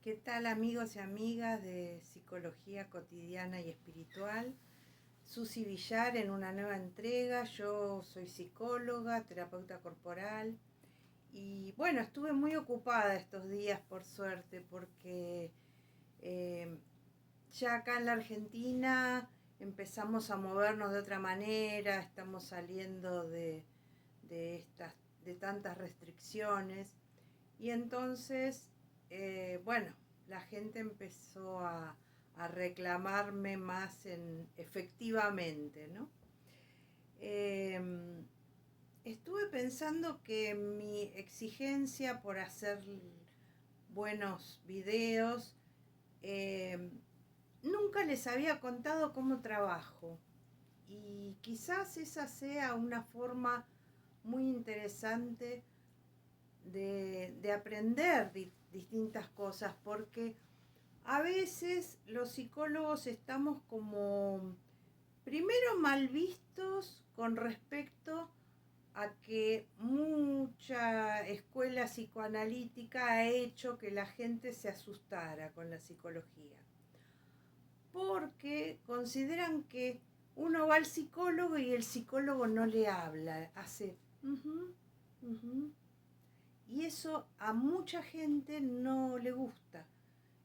¿Qué tal, amigos y amigas de Psicología Cotidiana y Espiritual? Susi Villar en una nueva entrega. Yo soy psicóloga, terapeuta corporal y bueno, estuve muy ocupada estos días por suerte porque eh, ya acá en la Argentina empezamos a movernos de otra manera, estamos saliendo de tantas restricciones y entonces, bueno, la gente empezó a reclamarme más efectivamente, ¿no? Eh, Estuve pensando que mi exigencia por hacer buenos videos, eh, nunca les había contado cómo trabajo. Y quizás esa sea una forma muy interesante de aprender distintas cosas, porque a veces los psicólogos estamos como primero mal vistos con respecto a que mucha escuela psicoanalítica ha hecho que la gente se asustara con la psicología, porque consideran que uno va al psicólogo y el psicólogo no le habla, hace y eso a mucha gente no le gusta.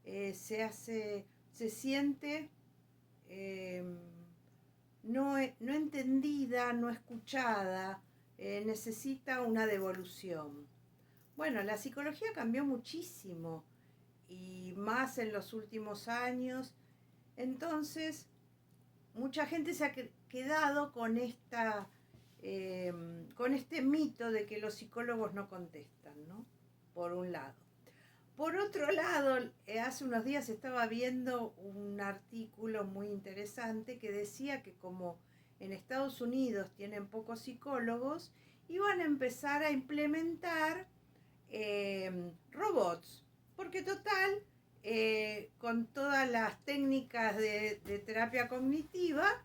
Se siente eh, no entendida, no escuchada, necesita una devolución. Bueno, la psicología cambió muchísimo y más en los últimos años. Entonces, mucha gente se ha quedado con este mito de que los psicólogos no contestan, ¿no? Por un lado. Por otro lado, hace unos días estaba viendo un artículo muy interesante que decía que como en Estados Unidos tienen pocos psicólogos, iban a empezar a implementar robots, porque total, con todas las técnicas de terapia cognitiva,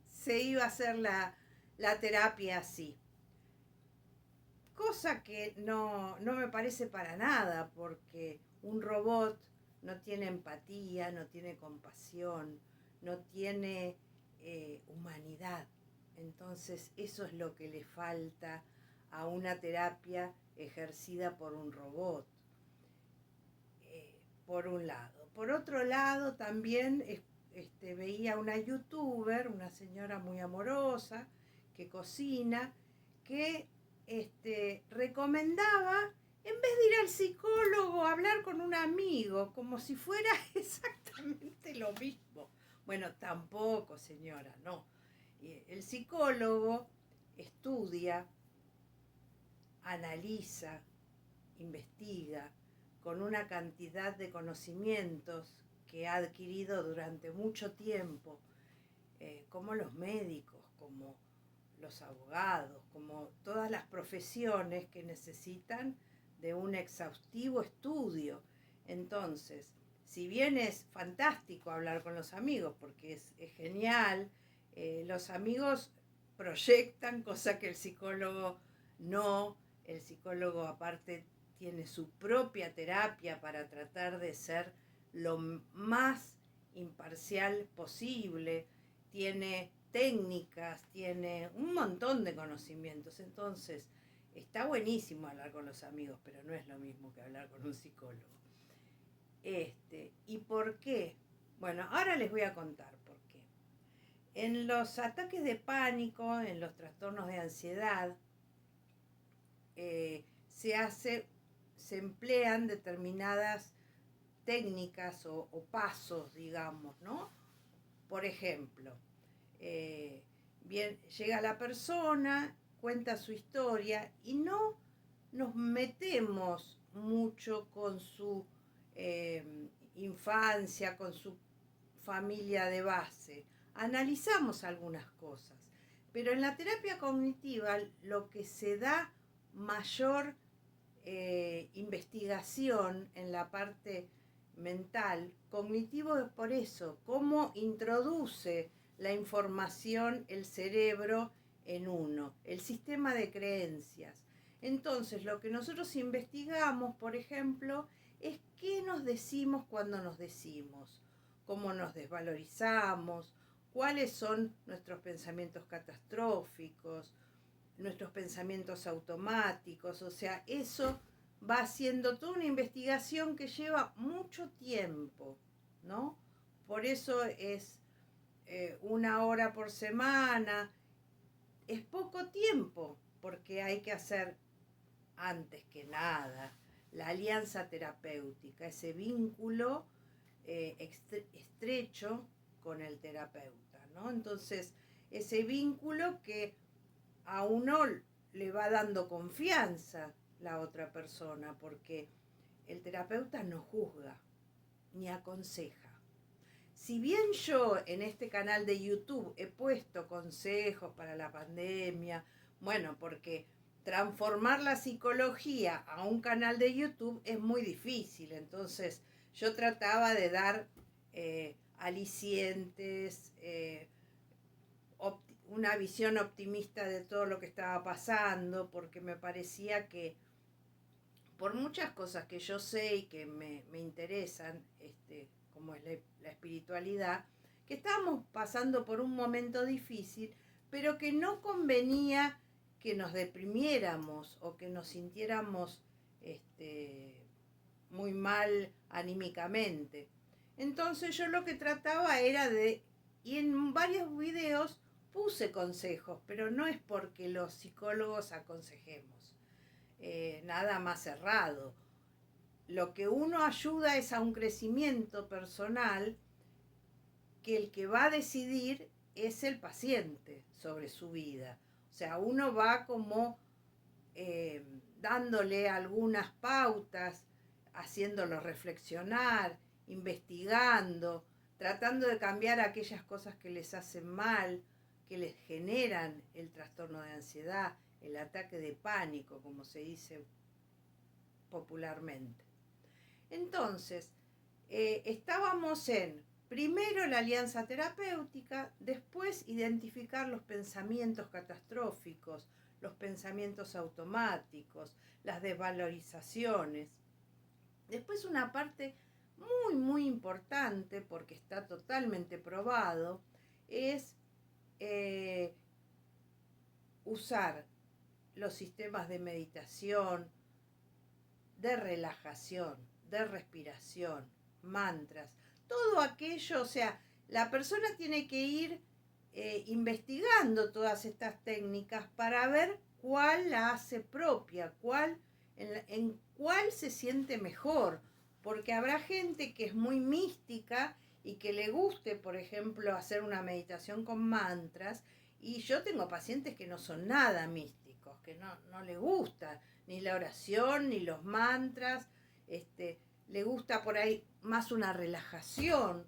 se iba a hacer la terapia así. Cosa que no me parece para nada, porque un robot no tiene empatía, no tiene compasión, no tiene humanidad. Entonces eso es lo que le falta a una terapia ejercida por un robot, por un lado. Por otro lado, también veía una youtuber, una señora muy amorosa, que cocina, que recomendaba, en vez de ir al psicólogo, hablar con un amigo, como si fuera exactamente lo mismo. Bueno, tampoco, señora, no. El psicólogo estudia, analiza, investiga con una cantidad de conocimientos que ha adquirido durante mucho tiempo, como los médicos, como los abogados, como todas las profesiones que necesitan de un exhaustivo estudio. Entonces, si bien es fantástico hablar con los amigos, porque es genial, los amigos proyectan, cosa que el psicólogo no. El psicólogo aparte tiene su propia terapia para tratar de ser lo más imparcial posible, tiene técnicas, tiene un montón de conocimientos. Entonces, está buenísimo hablar con los amigos, pero no es lo mismo que hablar con un psicólogo. ¿Y por qué? Bueno, ahora les voy a contar por qué. En los ataques de pánico, en los trastornos de ansiedad, se emplean determinadas técnicas o pasos, digamos, ¿no? Por ejemplo, bien, llega la persona, cuenta su historia y no nos metemos mucho con su infancia, con su familia de base. Analizamos algunas cosas, pero en la terapia cognitiva lo que se da mayor investigación en la parte mental, cognitivo es por eso, cómo introduce la información el cerebro en uno, el sistema de creencias. Entonces, lo que nosotros investigamos, por ejemplo, es qué nos decimos cuando nos decimos, cómo nos desvalorizamos, cuáles son nuestros pensamientos catastróficos, nuestros pensamientos automáticos. O sea, eso va siendo toda una investigación que lleva mucho tiempo, ¿no? Por eso es 1 hora por semana. Es poco tiempo, porque hay que hacer, antes que nada, la alianza terapéutica, ese vínculo estrecho con el terapeuta, ¿no? Entonces, ese vínculo que a uno le va dando confianza la otra persona, porque el terapeuta no juzga ni aconseja. Si bien yo en este canal de YouTube he puesto consejos para la pandemia, bueno, porque transformar la psicología a un canal de YouTube es muy difícil, entonces yo trataba de dar alicientes, una visión optimista de todo lo que estaba pasando, porque me parecía que por muchas cosas que yo sé y que me interesan, como es la espiritualidad, que estábamos pasando por un momento difícil, pero que no convenía que nos deprimiéramos o que nos sintiéramos muy mal anímicamente. Entonces yo lo que trataba era de, y en varios videos puse consejos, pero no es porque los psicólogos aconsejemos, nada más cerrado. Lo que uno ayuda es a un crecimiento personal, que el que va a decidir es el paciente sobre su vida. O sea, uno va como dándole algunas pautas, haciéndolo reflexionar, investigando, tratando de cambiar aquellas cosas que les hacen mal, que les generan el trastorno de ansiedad, el ataque de pánico, como se dice popularmente. Entonces, estábamos en, primero, la alianza terapéutica, después identificar los pensamientos catastróficos, los pensamientos automáticos, las desvalorizaciones. Después una parte muy, muy importante, porque está totalmente probado, es usar los sistemas de meditación, de relajación, de respiración, mantras, todo aquello. O sea, la persona tiene que ir investigando todas estas técnicas para ver cuál la hace propia, en cuál se siente mejor, porque habrá gente que es muy mística y que le guste, por ejemplo, hacer una meditación con mantras, y yo tengo pacientes que no son nada místicos, que no les gusta ni la oración, ni los mantras, le gusta por ahí más una relajación,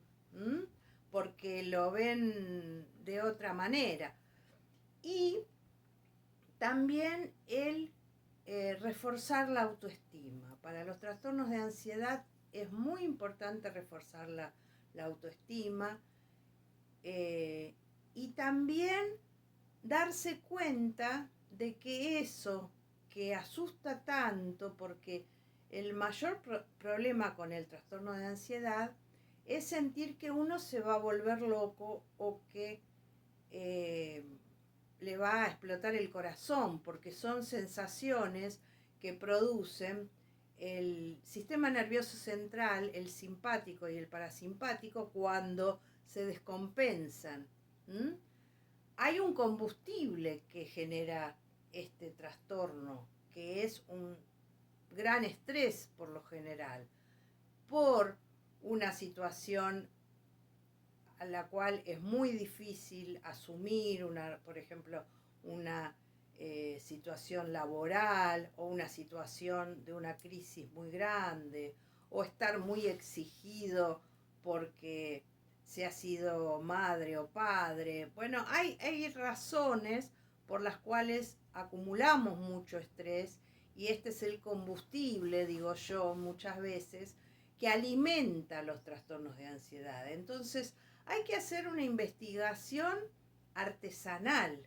porque lo ven de otra manera. Y también el reforzar la autoestima. Para los trastornos de ansiedad es muy importante reforzar la autoestima, y también darse cuenta de que eso que asusta tanto, porque el mayor problema con el trastorno de ansiedad es sentir que uno se va a volver loco o que le va a explotar el corazón, porque son sensaciones que producen el sistema nervioso central, el simpático y el parasimpático, cuando se descompensan. Hay un combustible que genera este trastorno, que es un gran estrés por lo general, por una situación a la cual es muy difícil asumir, por ejemplo, una situación laboral, o una situación de una crisis muy grande, o estar muy exigido porque se ha sido madre o padre. Bueno, hay razones por las cuales acumulamos mucho estrés, y este es el combustible, digo yo, muchas veces, que alimenta los trastornos de ansiedad. Entonces, hay que hacer una investigación artesanal,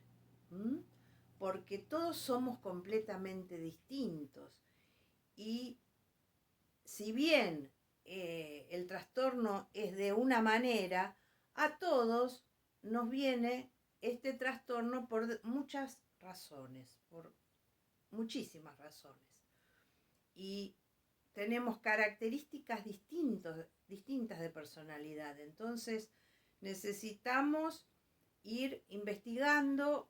porque todos somos completamente distintos, y si bien el trastorno es de una manera, a todos nos viene este trastorno por muchas razones, por muchísimas razones. Y tenemos características distintas de personalidad. Entonces necesitamos ir investigando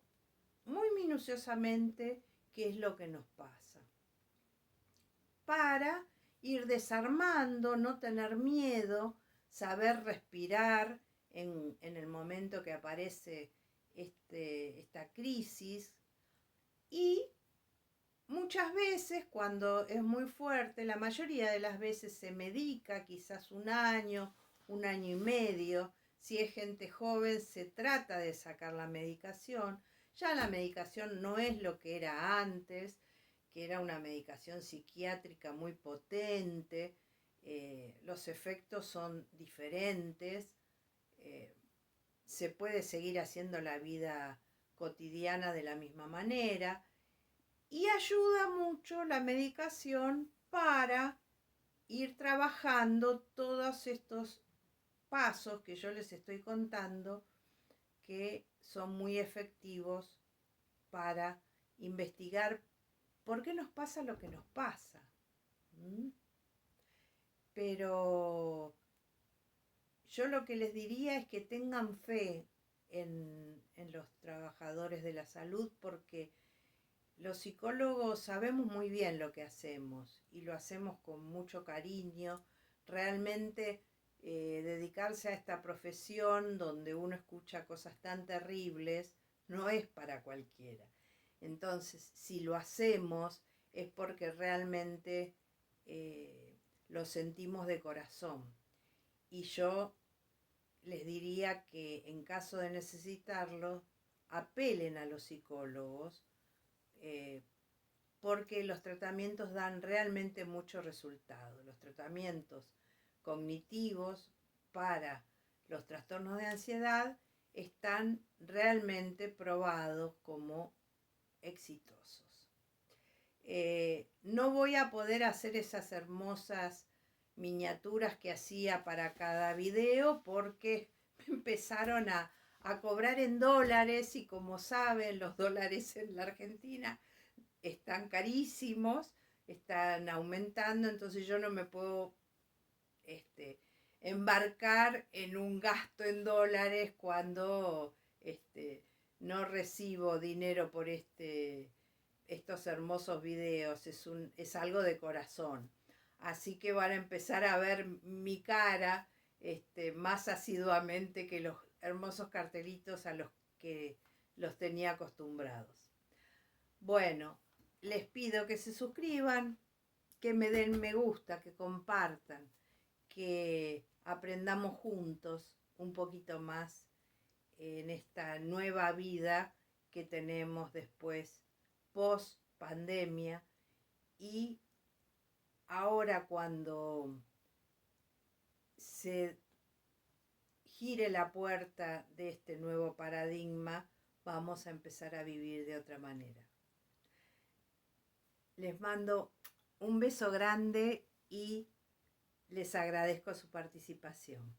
muy minuciosamente qué es lo que nos pasa, para ir desarmando, no tener miedo, saber respirar en el momento que aparece esta crisis. Y muchas veces, cuando es muy fuerte, la mayoría de las veces se medica, quizás un año y medio. Si es gente joven, se trata de sacar la medicación. Ya la medicación no es lo que era antes, que era una medicación psiquiátrica muy potente. Los efectos son diferentes. Se puede seguir haciendo la vida cotidiana de la misma manera. Y ayuda mucho la medicación para ir trabajando todos estos pasos que yo les estoy contando, que son muy efectivos para investigar por qué nos pasa lo que nos pasa. Pero yo lo que les diría es que tengan fe en los trabajadores de la salud, porque los psicólogos sabemos muy bien lo que hacemos y lo hacemos con mucho cariño. Realmente dedicarse a esta profesión donde uno escucha cosas tan terribles no es para cualquiera. Entonces, si lo hacemos es porque realmente lo sentimos de corazón. Y yo les diría que en caso de necesitarlo, apelen a los psicólogos, porque los tratamientos dan realmente mucho resultado. Los tratamientos cognitivos para los trastornos de ansiedad están realmente probados como exitosos. No voy a poder hacer esas hermosas miniaturas que hacía para cada video, porque me empezaron a cobrar en dólares, y como saben, los dólares en la Argentina están carísimos, están aumentando. Entonces yo no me puedo embarcar en un gasto en dólares cuando no recibo dinero por estos hermosos videos. Es algo de corazón. Así que van a empezar a ver mi cara más asiduamente que los hermosos cartelitos a los que los tenía acostumbrados. Bueno, les pido que se suscriban, que me den me gusta, que compartan, que aprendamos juntos un poquito más en esta nueva vida que tenemos después, post pandemia. Y ahora, cuando se gire la puerta de este nuevo paradigma, vamos a empezar a vivir de otra manera. Les mando un beso grande y les agradezco su participación.